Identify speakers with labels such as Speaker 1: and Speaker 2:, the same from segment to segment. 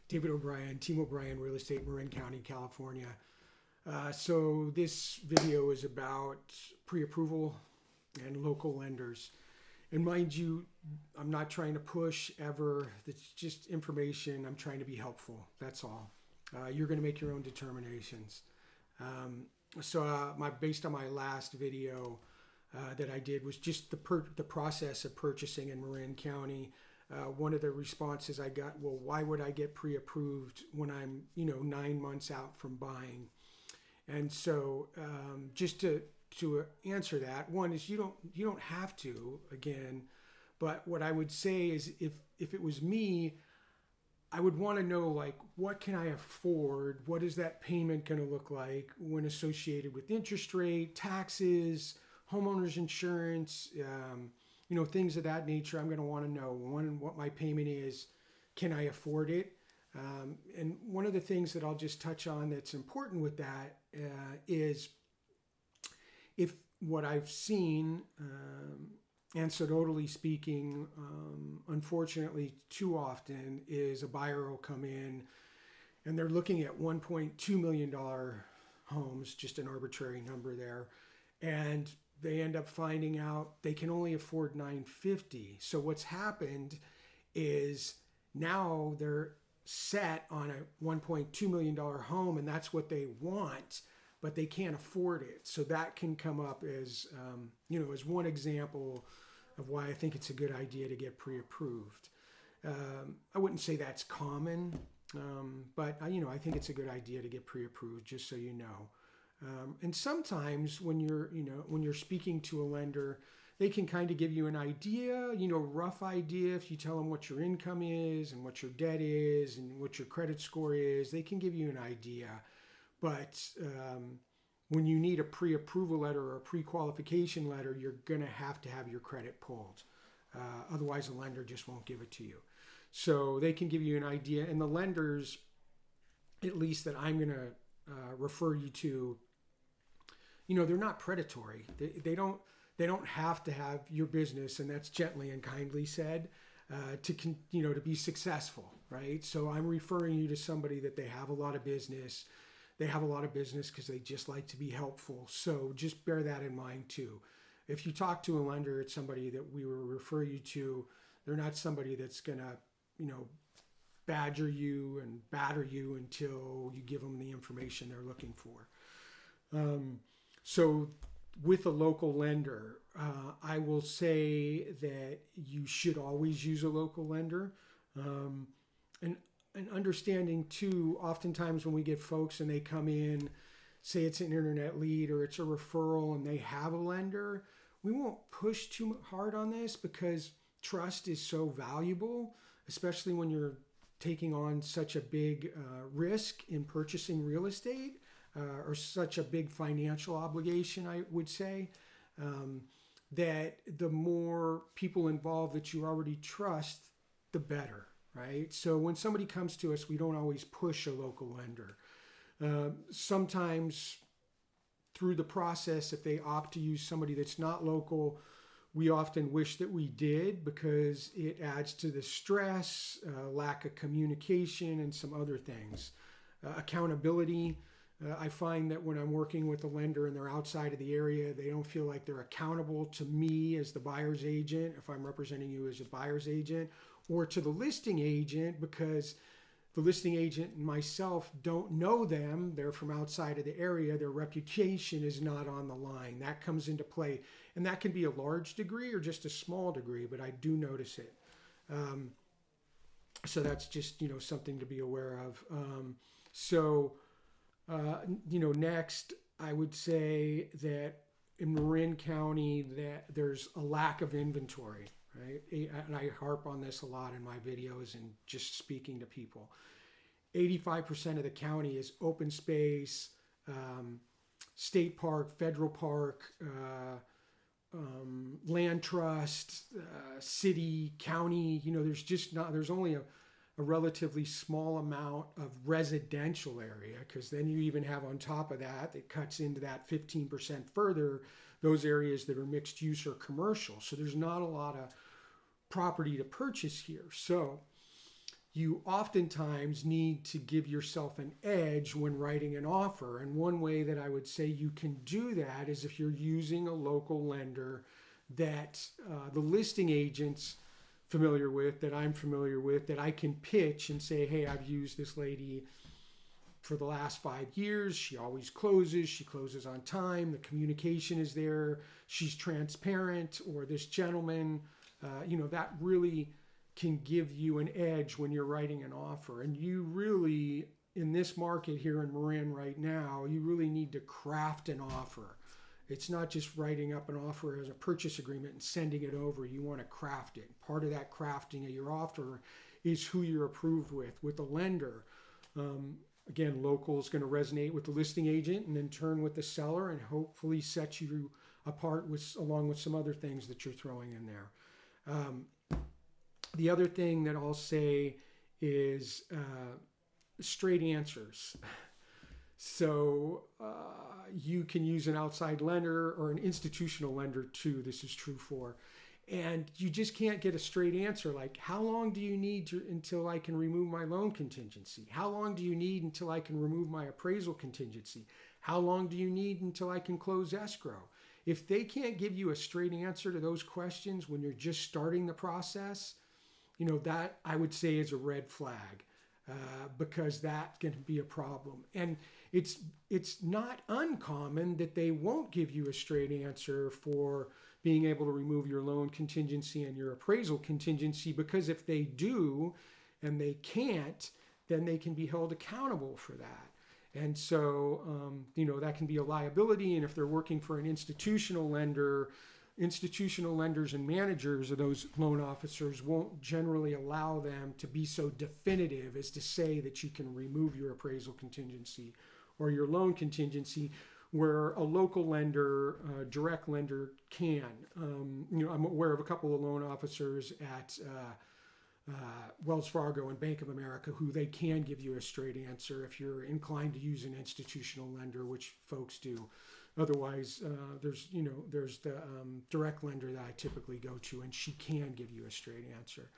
Speaker 1: David O'Brien, Team O'Brien Real Estate, Marin County, California. So this video is about pre-approval and local lenders. And mind you, I'm not trying to push ever. It's just information. I'm trying to be helpful. That's all. You're going to make your own determinations. Based on my last video that I did was just the process of purchasing in Marin County. One of the responses I got, well, why would I get pre-approved when I'm 9 months out from buying? And so just to answer that, one is you don't have to, again, but what I would say is if it was me, I would want to know, like, what can I afford? What is that payment going to look like when associated with interest rate, taxes, homeowners insurance, things of that nature. I'm going to want to know, one, what my payment is. Can I afford it? And one of the things that I'll just touch on that's important with that is if what I've seen, anecdotally speaking, unfortunately too often, is a buyer will come in and they're looking at $1.2 million homes, just an arbitrary number there, and they end up finding out they can only afford $950. So what's happened is now they're set on a $1.2 million home, and that's what they want, but they can't afford it. So that can come up as as one example of why I think it's a good idea to get pre-approved. I wouldn't say that's common, but I think it's a good idea to get pre-approved, just so you know. And sometimes when you're speaking to a lender, they can kind of give you an idea, rough idea. If you tell them what your income is and what your debt is and what your credit score is, they can give you an idea. But when you need a pre-approval letter or a pre-qualification letter, you're going to have your credit pulled. Otherwise, the lender just won't give it to you. So they can give you an idea. And the lenders, at least that I'm going to refer you to, they're not predatory. They don't have to have your business, and that's gently and kindly said, to be successful, right? So I'm referring you to somebody that they have a lot of business. They have a lot of business because they just like to be helpful. So just bear that in mind too. If you talk to a lender, it's somebody that we will refer you to. They're not somebody that's gonna, badger you and batter you until you give them the information they're looking for. So with a local lender, I will say that you should always use a local lender. And understanding too, oftentimes when we get folks and they come in, say it's an internet lead or it's a referral and they have a lender, we won't push too hard on this because trust is so valuable, especially when you're taking on such a big risk in purchasing real estate or such a big financial obligation, I would say, that the more people involved that you already trust, the better, right? So when somebody comes to us, we don't always push a local lender. Sometimes through the process, if they opt to use somebody that's not local, we often wish that we did because it adds to the stress, lack of communication, and some other things. Accountability. I find that when I'm working with a lender and they're outside of the area, they don't feel like they're accountable to me as the buyer's agent, if I'm representing you as a buyer's agent, or to the listing agent, because the listing agent and myself don't know them. They're from outside of the area. Their reputation is not on the line. That comes into play. And that can be a large degree or just a small degree, but I do notice it. So that's just, something to be aware of. Next, I would say that in Marin County that there's a lack of inventory, right? And I harp on this a lot in my videos and just speaking to people. 85% of the county is open space, state park, federal park, land trust, city, county. There's only a relatively small amount of residential area, because then you even have on top of that, it cuts into that 15% further, those areas that are mixed use or commercial. So there's not a lot of property to purchase here. So you oftentimes need to give yourself an edge when writing an offer. And one way that I would say you can do that is if you're using a local lender that the listing agent's familiar with, that I'm familiar with, that I can pitch and say, hey, I've used this lady for the last 5 years. She always closes. She closes on time. The communication is there. She's transparent. Or this gentleman, that really can give you an edge when you're writing an offer. And you really, in this market here in Marin right now, you really need to craft an offer. It's not just writing up an offer as a purchase agreement and sending it over. You want to craft it. Part of that crafting of your offer is who you're approved with the lender. Again, local is going to resonate with the listing agent and in turn with the seller, and hopefully set you apart along with some other things that you're throwing in there. The other thing that I'll say is straight answers. So you can use an outside lender or an institutional lender too. This is true for. And you just can't get a straight answer like, how long do you need until I can remove my loan contingency? How long do you need until I can remove my appraisal contingency? How long do you need until I can close escrow? If they can't give you a straight answer to those questions when you're just starting the process, that I would say is a red flag, because that can be a problem. And it's not uncommon that they won't give you a straight answer for being able to remove your loan contingency and your appraisal contingency, because if they do and they can't, then they can be held accountable for that. And so, that can be a liability. And if they're working for an institutional lender, institutional lenders and managers of those loan officers won't generally allow them to be so definitive as to say that you can remove your appraisal contingency or your loan contingency, where a local lender, direct lender can. I'm aware of a couple of loan officers at Wells Fargo and Bank of America who they can give you a straight answer if you're inclined to use an institutional lender, which folks do. Otherwise, there's the direct lender that I typically go to, and she can give you a straight answer.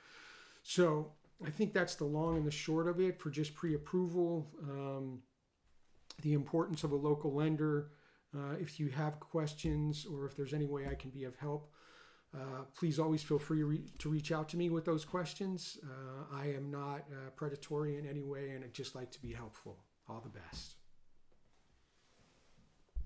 Speaker 1: So I think that's the long and the short of it for just pre-approval. The importance of a local lender. If you have questions or if there's any way I can be of help, please always feel free to reach out to me with those questions. I am not predatory in any way, and I'd just like to be helpful. All the best.